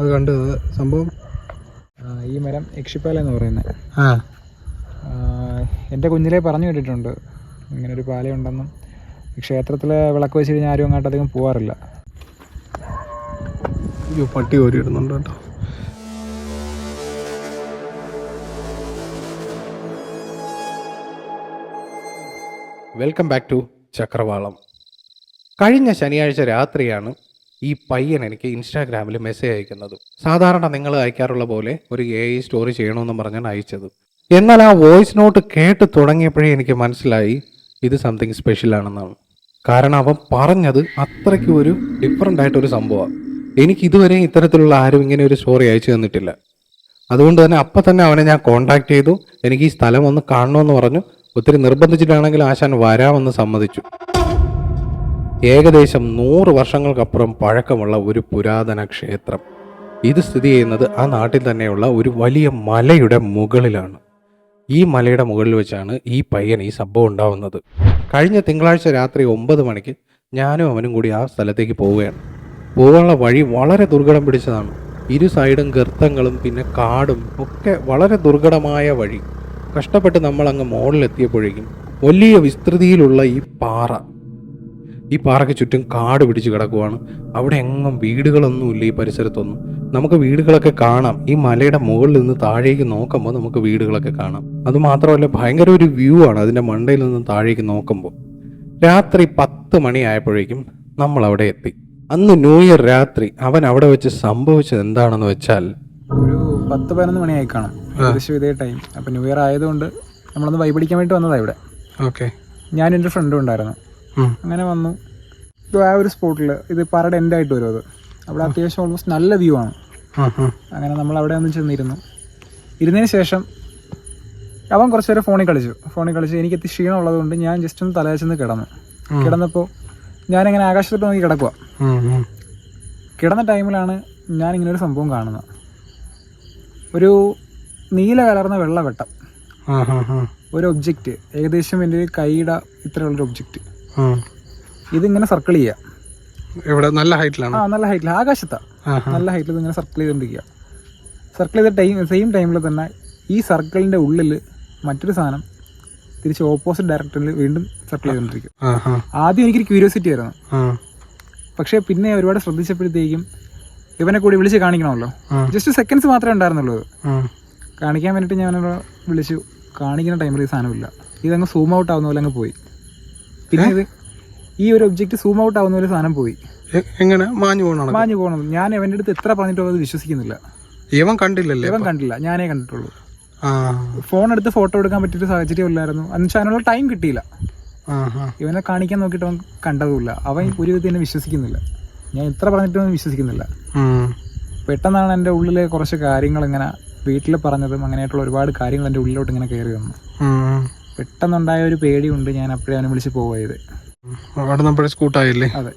അത് കണ്ടത് സംഭവം. ഈ മരം യക്ഷിപ്പാല എന്ന് പറയുന്നത്. എൻ്റെ കുഞ്ഞിലേ പറഞ്ഞു കേട്ടിട്ടുണ്ട് ഇങ്ങനൊരു പാലയുണ്ടെന്നും. ക്ഷേത്രത്തിൽ വിളക്ക് വെച്ച് കഴിഞ്ഞാൽ ആരും അങ്ങോട്ട് അധികം പോകാറില്ല. പട്ടി കോരി ഇടുന്നുണ്ട് കേട്ടോ. Welcome back to Chakravalam. കഴിഞ്ഞ ശനിയാഴ്ച രാത്രിയാണ് ഈ പയ്യൻ എനിക്ക് ഇൻസ്റ്റാഗ്രാമിൽ മെസ്സേജ് അയക്കുന്നത്. സാധാരണ നിങ്ങൾ അയക്കാറുള്ള പോലെ ഒരു AI സ്റ്റോറി ചെയ്യണമെന്ന് പറഞ്ഞാണ് അയച്ചത്. എന്നാൽ ആ വോയിസ് നോട്ട് കേട്ട് തുടങ്ങിയപ്പോഴേ എനിക്ക് മനസ്സിലായി ഇത് സംതിങ് സ്പെഷ്യലാണെന്നാണ്. കാരണം അവൻ പറഞ്ഞത് അത്രയ്ക്ക് ഒരു ഡിഫറൻ്റ് ആയിട്ടൊരു സംഭവമാണ്. എനിക്ക് ഇതുവരെ ഇത്തരത്തിലുള്ള ആരും ഇങ്ങനെ ഒരു സ്റ്റോറി അയച്ചു തന്നിട്ടില്ല. അതുകൊണ്ട് തന്നെ അപ്പം തന്നെ അവനെ ഞാൻ കോൺടാക്ട് ചെയ്തു. എനിക്ക് ഈ സ്ഥലം ഒന്ന് കാണണമെന്ന് പറഞ്ഞു. ഒത്തിരി നിർബന്ധിച്ചിട്ടാണെങ്കിൽ ആശാൻ വരാമെന്ന് സമ്മതിച്ചു. ഏകദേശം 100 വർഷങ്ങൾക്കപ്പുറം പഴക്കമുള്ള ഒരു പുരാതന ക്ഷേത്രം. ഇത് സ്ഥിതി ചെയ്യുന്നത് ആ നാട്ടിൽ തന്നെയുള്ള ഒരു വലിയ മലയുടെ മുകളിലാണ്. ഈ മലയുടെ മുകളിൽ വെച്ചാണ് ഈ പയ്യൻ ഈ സംഭവം ഉണ്ടാവുന്നത്. കഴിഞ്ഞ തിങ്കളാഴ്ച രാത്രി 9 മണിക്ക് ഞാനും അവനും കൂടി ആ സ്ഥലത്തേക്ക് പോവുകയാണ്. പോകാനുള്ള വഴി വളരെ ദുർഘടം പിടിച്ചതാണ്. ഇരു സൈഡും ഗർത്തങ്ങളും പിന്നെ കാടും ഒക്കെ വളരെ ദുർഘടമായ വഴി. കഷ്ടപ്പെട്ട് നമ്മൾ അങ്ങ് മുകളിലെത്തിയപ്പോഴേക്കും വലിയ വിസ്തൃതിയിലുള്ള ഈ പാറയ്ക്ക് ചുറ്റും കാട് പിടിച്ച് കിടക്കുവാണ്. അവിടെ എങ്ങും വീടുകളൊന്നുമില്ല. ഈ പരിസരത്തൊന്നും നമുക്ക് വീടുകളൊക്കെ കാണാം. ഈ മലയുടെ മുകളിൽ നിന്ന് താഴേക്ക് നോക്കുമ്പോൾ നമുക്ക് വീടുകളൊക്കെ കാണാം. അതുമാത്രമല്ല ഭയങ്കര ഒരു വ്യൂ ആണ് അതിൻ്റെ മണ്ടയിൽ നിന്ന് താഴേക്ക് നോക്കുമ്പോൾ. രാത്രി 10 മണി ആയപ്പോഴേക്കും നമ്മൾ അവിടെ എത്തി. അന്ന് ന്യൂ ഇയർ രാത്രി അവൻ അവിടെ വെച്ച് സംഭവിച്ചത് എന്താണെന്ന് വെച്ചാൽ, ഒരു 10-11 മണിയായി കാണും ഏകദേശം ഇതേ ടൈം. അപ്പം ന്യൂ ഇയർ ആയതുകൊണ്ട് നമ്മളൊന്ന് വൈബടിക്കാൻ വേണ്ടി വന്നതാണ് ഇവിടെ. ഓക്കെ. ഞാനും എൻ്റെ ഫ്രണ്ടും ഉണ്ടായിരുന്നു. അങ്ങനെ വന്നു. ആ ഒരു സ്പോട്ടിൽ ഇത് പാറയുടെ എൻഡായിട്ട് വരും. അത് അവിടെ അത്യാവശ്യം ഓൾമോസ്റ്റ് നല്ല വ്യൂ ആണ്. അങ്ങനെ നമ്മൾ അവിടെ ഒന്ന് ചെന്നിരുന്നു. ഇരുന്നതിന് ശേഷം അവൻ കുറച്ച് നേരം ഫോണിൽ കളിച്ചു. എനിക്ക് എത്തി ക്ഷീണം ഉള്ളതുകൊണ്ട് ഞാൻ ജസ്റ്റ് ഒന്ന് തലവെച്ചെന്ന് കിടന്നപ്പോൾ ഞാനിങ്ങനെ ആകാശത്തോട്ട് നോക്കി കിടക്കുക. കിടന്ന ടൈമിലാണ് ഞാനിങ്ങനെ ഒരു സംഭവം കാണുന്നത്. ഒരു നീല കലർന്ന വെള്ളവെട്ടം, ഒരു ഒബ്ജക്റ്റ്, ഏകദേശം എൻ്റെ ഒരു കൈയുടെ ഇത്രയുള്ളൊരു ഒബ്ജക്റ്റ്. ഇതിങ്ങനെ സർക്കിൾ ചെയ്യുക. ഇവിടെ നല്ല ഹൈറ്റിലാണ്. നല്ല ഹൈറ്റിൽ, ആകാശത്താണ്. നല്ല ഹൈറ്റിൽ ഇതിങ്ങനെ സർക്കിൾ ചെയ്തുകൊണ്ടിരിക്കുക. സർക്കിൾ ചെയ്ത സെയിം ടൈമിൽ തന്നെ ഈ സർക്കിളിൻ്റെ ഉള്ളിൽ മറ്റൊരു സാധനം തിരിച്ച് ഓപ്പോസിറ്റ് ഡയറക്ഷനിൽ വീണ്ടും സർക്കിൾ ചെയ്തുകൊണ്ടിരിക്കും. ആദ്യം എനിക്കൊരു ക്യൂരിയോസിറ്റി ആയിരുന്നു. പക്ഷേ പിന്നെ ഒരുപാട് ശ്രദ്ധിച്ചപ്പോഴത്തേക്കും ഇവനെ കൂടി വിളിച്ച് കാണിക്കണമല്ലോ. ജസ്റ്റ് സെക്കൻഡ്സ് മാത്രമേ ഉണ്ടായിരുന്നുള്ളൂ. കാണിക്കാൻ വേണ്ടിയിട്ട് ഞാനവിടെ വിളിച്ചു. കാണിക്കുന്ന ടൈമിൽ ഈ സാധനമില്ല. ഇതങ്ങ് സൂം ഔട്ട് ആവുന്ന പോലെ അങ്ങ് പോയി. പിന്നെ ഈ ഒരു ഒബ്ജക്റ്റ് സൂം ഔട്ട് ആവുന്ന പോലെ സാധനം പോയി. എങ്ങനെ മാഞ്ഞു പോകണം? ഞാൻ അവൻ്റെ അടുത്ത് എത്ര പറഞ്ഞിട്ടോ അത് വിശ്വസിക്കുന്നില്ല. ഇവൻ കണ്ടില്ല, ഞാനേ കണ്ടിട്ടുള്ളൂ. ഫോൺ എടുത്ത് ഫോട്ടോ എടുക്കാൻ പറ്റിയൊരു സാഹചര്യം ഇല്ലായിരുന്നു. എന്നുവെച്ചാൽ അതിനുള്ള ടൈം കിട്ടിയില്ല. ഇവനെ കാണിക്കാൻ നോക്കിയിട്ട് അവൻ കണ്ടതുമില്ല. അവൻ ഒരു വിധത്തിൽ എന്നെ വിശ്വസിക്കുന്നില്ല. ഞാൻ എത്ര പറഞ്ഞിട്ടും വിശ്വസിക്കുന്നില്ല. പെട്ടെന്നാണ് എൻ്റെ ഉള്ളിലെ കുറച്ച് കാര്യങ്ങൾ ഇങ്ങനെ വീട്ടിൽ പറഞ്ഞതും അങ്ങനെയായിട്ടുള്ള ഒരുപാട് കാര്യങ്ങൾ എൻ്റെ ഉള്ളിലോട്ട് ഇങ്ങനെ കയറി വന്നു. പെട്ടെന്നുണ്ടായ ഒരു പേടിയുണ്ട്. ഞാൻ അപ്പോഴേ അവനെ വിളിച്ച് പോയത്. സ്കൂട്ടായില്ലേ? അതെ.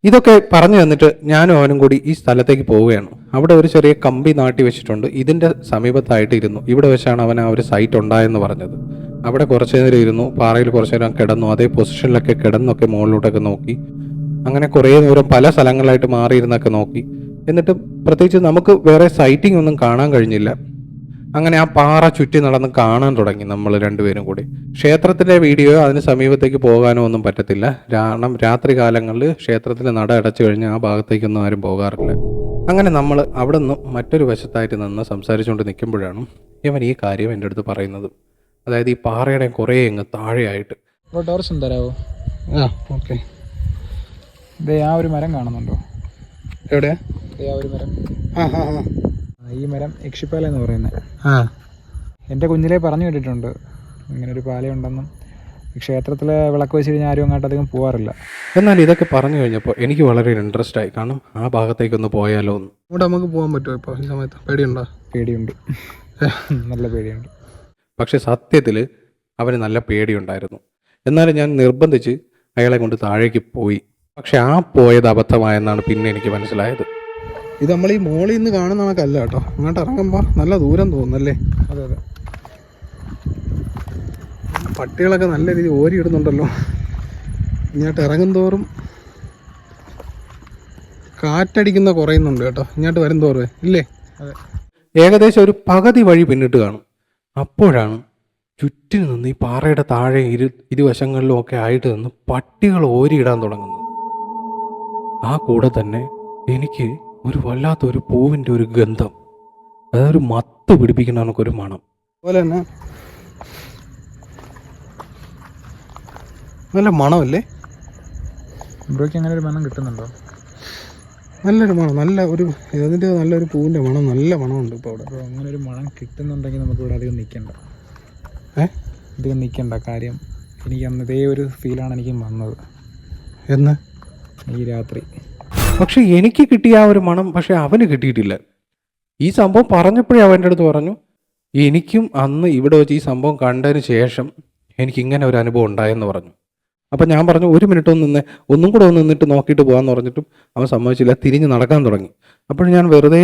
ഇതൊക്കെ പറഞ്ഞു തന്നിട്ട് ഞാനും അവനും കൂടി ഈ സ്ഥലത്തേക്ക് പോവുകയാണ്. അവിടെ ഒരു ചെറിയ കമ്പി നാട്ടി വെച്ചിട്ടുണ്ട്. ഇതിൻ്റെ സമീപത്തായിട്ട് ഇരുന്നു. ഇവിടെ വെച്ചാണ് അവൻ ആ ഒരു സൈറ്റ് ഉണ്ടായെന്ന് പറഞ്ഞത്. അവിടെ കുറച്ചു നേരം ഇരുന്നു. പാറയിൽ കുറച്ചു നേരം കിടന്നു. അതേ പൊസിഷനിലൊക്കെ കിടന്നൊക്കെ മുകളിലോട്ടൊക്കെ നോക്കി. അങ്ങനെ കുറേ നേരം പല സ്ഥലങ്ങളായിട്ട് മാറിയിരുന്നൊക്കെ നോക്കി. എന്നിട്ട് പ്രത്യേകിച്ച് നമുക്ക് വേറെ സൈറ്റിംഗ് ഒന്നും കാണാൻ കഴിഞ്ഞില്ല. അങ്ങനെ ആ പാറ ചുറ്റി നടന്ന് കാണാൻ തുടങ്ങി നമ്മൾ രണ്ടുപേരും കൂടി. ക്ഷേത്രത്തിൻ്റെ വീഡിയോ അതിന് സമീപത്തേക്ക് പോകാനോ ഒന്നും പറ്റത്തില്ല. കാരണം രാത്രി കാലങ്ങളിൽ ക്ഷേത്രത്തിൻ്റെ നട അടച്ചു കഴിഞ്ഞാൽ ആ ഭാഗത്തേക്കൊന്നും ആരും പോകാറില്ല. അങ്ങനെ നമ്മൾ അവിടെ നിന്ന് മറ്റൊരു വശത്തായിട്ട് നിന്ന് സംസാരിച്ചുകൊണ്ട് നിൽക്കുമ്പോഴാണ് ഇവൻ ഈ കാര്യം എൻ്റെ അടുത്ത് പറയുന്നത്. അതായത് ഈ പാറയുടെ കുറേ അങ്ങ് താഴെയായിട്ട്. ടോർച്ച് തരാമോ? ഓക്കെ. ആ ഒരു മരം കാണുന്നുണ്ടോ? എവിടെയാ ആ ഒരു മരം? ഈ മരം യക്ഷിപ്പാല എന്ന് പറയുന്നത്. എൻ്റെ കുഞ്ഞിലേ പറഞ്ഞു കേട്ടിട്ടുണ്ട് ഇങ്ങനൊരു പാലയുണ്ടെന്നും. ക്ഷേത്രത്തിൽ വിളക്ക് വെച്ച് കഴിഞ്ഞാൽ ആരും അങ്ങോട്ട് അധികം പോകാറില്ല. എന്നാൽ ഇതൊക്കെ പറഞ്ഞു കഴിഞ്ഞപ്പോൾ എനിക്ക് വളരെ ഇൻട്രസ്റ്റ് ആയി. കാരണം ആ ഭാഗത്തേക്കൊന്ന് പോയാലോ എന്ന്. ഇവിടെ നമുക്ക് പോകാൻ പറ്റുമോ ഇപ്പോൾ ഈ സമയത്ത്? പേടിയുണ്ട്. നല്ല പേടിയുണ്ട്. പക്ഷെ സത്യത്തിൽ അവന് നല്ല പേടിയുണ്ടായിരുന്നു. എന്നാലും ഞാൻ നിർബന്ധിച്ച് അയാളെ കൊണ്ട് താഴേക്ക് പോയി. പക്ഷെ ആ പോയത് അബദ്ധമായെന്നാണ് പിന്നെ എനിക്ക് മനസ്സിലായത്. ഇത് നമ്മൾ ഈ മോളിൽ നിന്ന് കാണുന്ന കണക്കല്ല കേട്ടോ. അങ്ങോട്ട് ഇറങ്ങുമ്പോൾ നല്ല ദൂരം തോന്നുന്നല്ലേ? അതെ. പട്ടികളൊക്കെ നല്ല രീതിയിൽ ഓരിയിടുന്നുണ്ടല്ലോ. ഇങ്ങോട്ട് ഇറങ്ങും തോറും കാറ്റടിക്കുന്ന കുറയുന്നുണ്ട് കേട്ടോ, ഇങ്ങോട്ട് വരും തോറുവേ ഇല്ലേ? അതെ. ഏകദേശം ഒരു പകുതി വഴി പിന്നിട്ട് കാണും. അപ്പോഴാണ് ചുറ്റിന് നിന്ന് ഈ പാറയുടെ താഴെ ഇരുവശങ്ങളിലും ഒക്കെ ആയിട്ട് നിന്ന് പട്ടികൾ ഓരിയിടാൻ തുടങ്ങുന്നു. ആ കൂടെ തന്നെ എനിക്ക് ഒരു വല്ലാത്തൊരു പൂവിൻ്റെ ഒരു ഗന്ധം, അതായത് ഒരു മത്ത് പിടിപ്പിക്കുന്ന നമുക്കൊരു മണം. അതുപോലെ തന്നെ നല്ല മണമല്ലേ ബ്രോയ്ക്ക് അങ്ങനെ ഒരു മണം കിട്ടുന്നുണ്ടോ? നല്ലൊരു മണം, നല്ല ഒരു ഇതിൻ്റെ നല്ലൊരു പൂവിൻ്റെ മണം, നല്ല മണമുണ്ട് ഇപ്പോൾ അവിടെ. അപ്പോൾ അങ്ങനെ ഒരു മണം കിട്ടുന്നുണ്ടെങ്കിൽ നമുക്ക് ഇവിടെ അധികം നിൽക്കണ്ട. അധികം നിൽക്കണ്ട. കാര്യം എനിക്ക് അന്ന് ഇതേ ഒരു ഫീലാണ് എനിക്ക് വന്നത് എന്ന് ഈ രാത്രി. പക്ഷെ എനിക്ക് കിട്ടിയ ആ ഒരു മണം പക്ഷെ അവന് കിട്ടിയിട്ടില്ല. ഈ സംഭവം പറഞ്ഞപ്പോഴേ അവൻ്റെ അടുത്ത് പറഞ്ഞു, എനിക്കും അന്ന് ഇവിടെ വെച്ച് ഈ സംഭവം കണ്ടതിന് ശേഷം എനിക്കിങ്ങനെ ഒരു അനുഭവം ഉണ്ടായെന്ന് പറഞ്ഞു. അപ്പം ഞാൻ പറഞ്ഞു, 1 മിനിറ്റ് ഒന്നും കൂടെ നിന്നിട്ട് നോക്കിയിട്ട് പോകാമെന്ന് പറഞ്ഞിട്ടും അവൻ സമ്മതിച്ചില്ല, തിരിഞ്ഞ് നടക്കാൻ തുടങ്ങി. അപ്പോൾ ഞാൻ വെറുതെ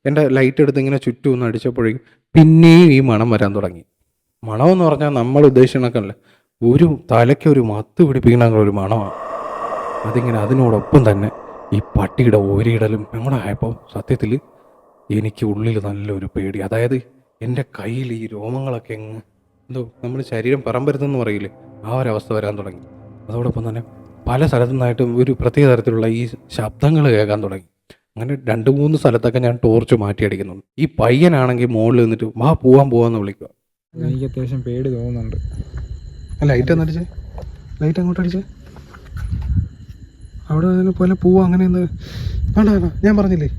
എൻ്റെ ലൈറ്റ് എടുത്ത് ഇങ്ങനെ ചുറ്റും ഒന്ന് അടിച്ചപ്പോഴേക്കും പിന്നെയും ഈ മണം വരാൻ തുടങ്ങി. മണമെന്ന് പറഞ്ഞാൽ നമ്മൾ ഉദ്ദേശിക്കണക്കല്ല, ഒരു തലയ്ക്ക് ഒരു മത്ത് പിടിപ്പിക്കണ ഒരു മണമാണ്. അതിങ്ങനെ അതിനോടൊപ്പം തന്നെ ഈ പട്ടിയുടെ ഓരിയിടലും ഞങ്ങളുടെ ആയപ്പോൾ സത്യത്തിൽ എനിക്ക് ഉള്ളിൽ നല്ലൊരു പേടി. അതായത് എൻ്റെ കയ്യിൽ ഈ രോമങ്ങളൊക്കെ എന്തോ നമ്മൾ ശരീരം പറമ്പരുതെന്ന് പറയില്ലേ, ആ ഒരവസ്ഥ വരാൻ തുടങ്ങി. അതോടൊപ്പം തന്നെ പല സ്ഥലത്തു നിന്നായിട്ടും ഒരു പ്രത്യേക തരത്തിലുള്ള ഈ ശബ്ദങ്ങൾ കേൾക്കാൻ തുടങ്ങി. അങ്ങനെ 2-3 സ്ഥലത്തൊക്കെ ഞാൻ ടോർച്ച് മാറ്റി അടിക്കുന്നുണ്ട്. ഈ പയ്യനാണെങ്കിൽ മുകളിൽ നിന്നിട്ട് പോവാന്ന് വിളിക്കുക. എനിക്ക് അത്യാവശ്യം പേടി തോന്നുന്നുണ്ട്. ലൈറ്റ് ഒന്നടിച്ചേ, ലൈറ്റ് അങ്ങോട്ട് അടിച്ചേ. അവിടെ പോലെ പൂവ് അങ്ങനെ വേണ്ട, ഞാൻ പറഞ്ഞില്ലേ.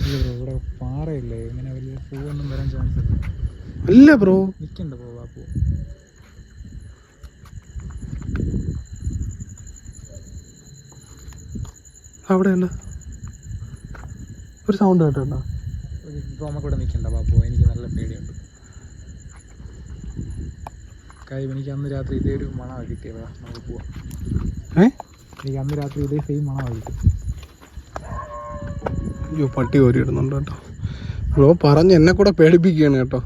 ഇവിടെ പാറയില്ലേ, ഇങ്ങനെ വലിയ പൂവൊന്നും വരാൻ ചാൻസ് ഇല്ല. അല്ല ബ്രോ, നിൽക്കണ്ട പോവാ പൂ. അവിടെ ഉണ്ട് ഒരു സൗണ്ട് കേട്ടോ. നമുക്കിവിടെ നിൽക്കണ്ട ബാപ്പു, എനിക്ക് നല്ല പേടിയുണ്ട്. കാര്യം എനിക്ക് അന്ന് രാത്രി ഇതേ ഒരു മണമാണ് കിട്ടിയത്. നമുക്ക് പോവാം. എനിക്ക് അന്ന് രാത്രി ഇതേ സെയിം മണമാണ് കിട്ടി. അയ്യോ, പട്ടി ഓരിയിടുന്നുണ്ട് കേട്ടോ. ബ്രോ പറഞ്ഞ് എന്നെ കൂടെ പേടിപ്പിക്കുകയാണ് കേട്ടോ.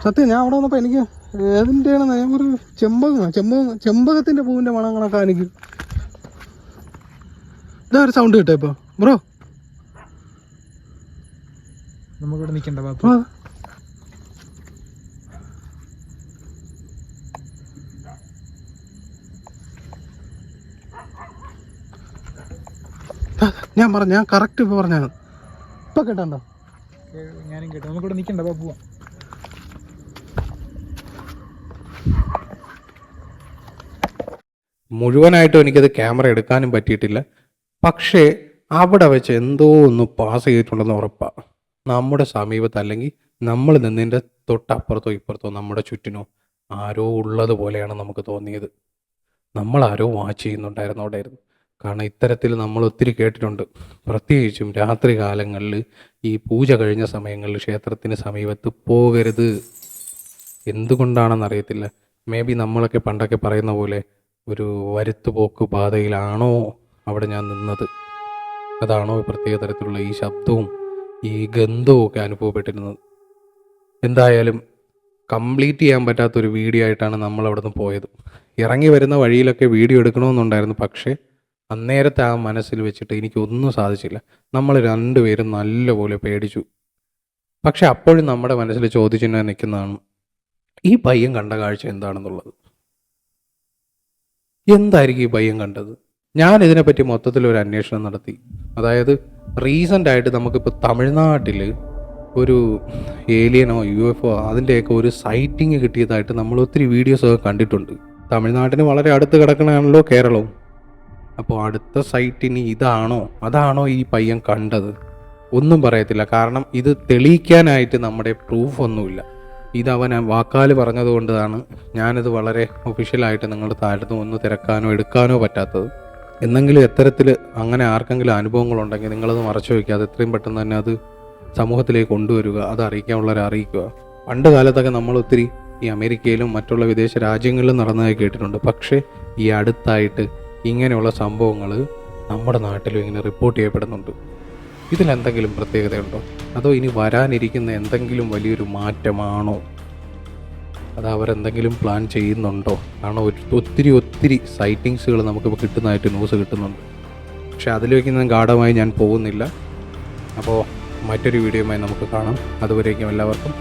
സത്യം, ഞാൻ അവിടെ വന്നപ്പോൾ എനിക്ക് ഏതിൻ്റെയാണ് ഒരു ചെമ്പകത്തിൻ്റെ പൂവിൻ്റെ മണങ്ങളൊക്കെ എനിക്ക് ഇതാ ഒരു സൗണ്ട് കിട്ടോ ഇപ്പോൾ ബ്രോ. നമുക്കിവിടെ നിൽക്കണ്ട ബാപ്പു. ഞാൻ കറക്റ്റ് ഇപ്പോൾ പറഞ്ഞാണ്. ഇപ്പം കേട്ടോ, ഞാനും കേട്ടോ. നമുക്കിവിടെ നിൽക്കണ്ട ബാപ്പു. മുഴുവനായിട്ടും എനിക്കത് ക്യാമറ എടുക്കാനും പറ്റിയിട്ടില്ല. പക്ഷേ അവിടെ വെച്ച് എന്തോ ഒന്ന് പാസ് ചെയ്തിട്ടുണ്ടെന്ന് ഉറപ്പാണ്. നമ്മുടെ സമീപത്ത് അല്ലെങ്കിൽ നമ്മൾ നിന്നതിൻ്റെ തൊട്ടപ്പുറത്തോ ഇപ്പുറത്തോ നമ്മുടെ ചുറ്റിനോ ആരോ ഉള്ളത് പോലെയാണ് നമുക്ക് തോന്നിയത്. നമ്മളാരോ വാച്ച് ചെയ്യുന്നുണ്ടായിരുന്നു അവിടെ ആയിരുന്നു. കാരണം ഇത്തരത്തിൽ നമ്മൾ ഒത്തിരി കേട്ടിട്ടുണ്ട്, പ്രത്യേകിച്ചും രാത്രി കാലങ്ങളിൽ ഈ പൂജ കഴിഞ്ഞ സമയങ്ങളിൽ ക്ഷേത്രത്തിന് സമീപത്ത് പോകരുത്. എന്തുകൊണ്ടാണെന്നറിയത്തില്ല. മേ ബി നമ്മളൊക്കെ പണ്ടൊക്കെ പറയുന്ന പോലെ ഒരു വരുത്തുപോക്ക് പാതയിലാണോ അവിടെ ഞാൻ നിന്നത്, അതാണോ പ്രത്യേക തരത്തിലുള്ള ഈ ശബ്ദവും ഈ ഗന്ധവും ഒക്കെ അനുഭവപ്പെട്ടിരുന്നത്. എന്തായാലും കംപ്ലീറ്റ് ചെയ്യാൻ പറ്റാത്തൊരു വീഡിയോ ആയിട്ടാണ് നമ്മൾ അവിടെ നിന്ന് പോയത്. ഇറങ്ങി വരുന്ന വഴിയിലൊക്കെ വീഡിയോ എടുക്കണമെന്നുണ്ടായിരുന്നു, പക്ഷേ അന്നേരത്തെ ആ മനസ്സിൽ വെച്ചിട്ട് എനിക്കൊന്നും സാധിച്ചില്ല. നമ്മൾ രണ്ടുപേരും നല്ലപോലെ പേടിച്ചു. പക്ഷെ അപ്പോഴും നമ്മുടെ മനസ്സിൽ ചോദിച്ചിട്ട് നിൽക്കുന്നതാണ്, ഈ പയ്യൻ കണ്ട കാഴ്ച എന്താണെന്നുള്ളത്. എന്തായിരിക്കും ഈ പയ്യൻ കണ്ടത്? ഞാൻ ഇതിനെപ്പറ്റി മൊത്തത്തിലൊരു അന്വേഷണം നടത്തി. അതായത് റീസെൻ്റായിട്ട് നമുക്കിപ്പോൾ തമിഴ്നാട്ടിൽ ഒരു ഏലിയനോ UFO അതിൻ്റെയൊക്കെ ഒരു സൈറ്റിങ് കിട്ടിയതായിട്ട് നമ്മൾ ഒത്തിരി വീഡിയോസൊക്കെ കണ്ടിട്ടുണ്ട്. തമിഴ്നാട്ടിന് വളരെ അടുത്ത് കിടക്കണതാണല്ലോ കേരളവും. അപ്പോൾ അടുത്ത സൈറ്റിന് അതാണോ ഈ പയ്യൻ കണ്ടത്? ഒന്നും പറയത്തില്ല. കാരണം ഇത് തെളിയിക്കാനായിട്ട് നമ്മുടെ പ്രൂഫൊന്നുമില്ല. ഇതവൻ വാക്കാൽ പറഞ്ഞതുകൊണ്ടാണ് ഞാനിത് വളരെ ഒഫീഷ്യലായിട്ട് നിങ്ങളുടെ താഴത്ത് ഒന്ന് തിരക്കാനോ എടുക്കാനോ പറ്റാത്തത്. എന്നെങ്കിലും എത്തരത്തിൽ അങ്ങനെ ആർക്കെങ്കിലും അനുഭവങ്ങളുണ്ടെങ്കിൽ നിങ്ങളത് മറച്ചു വയ്ക്കാതെ എത്രയും പെട്ടെന്ന് തന്നെ അത് സമൂഹത്തിലേക്ക് കൊണ്ടുവരിക, അത് അറിയിക്കാനുള്ളവരെ അറിയിക്കുക. പണ്ട് കാലത്തൊക്കെ നമ്മൾ ഒത്തിരി ഈ അമേരിക്കയിലും മറ്റുള്ള വിദേശ രാജ്യങ്ങളിലും നടന്നതായി കേട്ടിട്ടുണ്ട്. പക്ഷേ ഈ അടുത്തായിട്ട് ഇങ്ങനെയുള്ള സംഭവങ്ങൾ നമ്മുടെ നാട്ടിലും ഇങ്ങനെ റിപ്പോർട്ട് ചെയ്യപ്പെടുന്നുണ്ട്. ഇതിലെന്തെങ്കിലും പ്രത്യേകതയുണ്ടോ? അതോ ഇനി വരാനിരിക്കുന്ന എന്തെങ്കിലും വലിയൊരു മാറ്റമാണോ? അത് അവരെന്തെങ്കിലും പ്ലാൻ ചെയ്യുന്നുണ്ടോ? കാരണം ഒത്തിരി സൈറ്റിങ്സുകൾ നമുക്കിപ്പോൾ കിട്ടുന്നതായിട്ട് ന്യൂസ് കിട്ടുന്നുണ്ട്. പക്ഷേ അതിലേക്കൊന്നും ഗാഢമായി ഞാൻ പോകുന്നില്ല. അപ്പോൾ മറ്റൊരു വീഡിയോയുമായി നമുക്ക് കാണാം. അതുവരേക്കും എല്ലാവർക്കും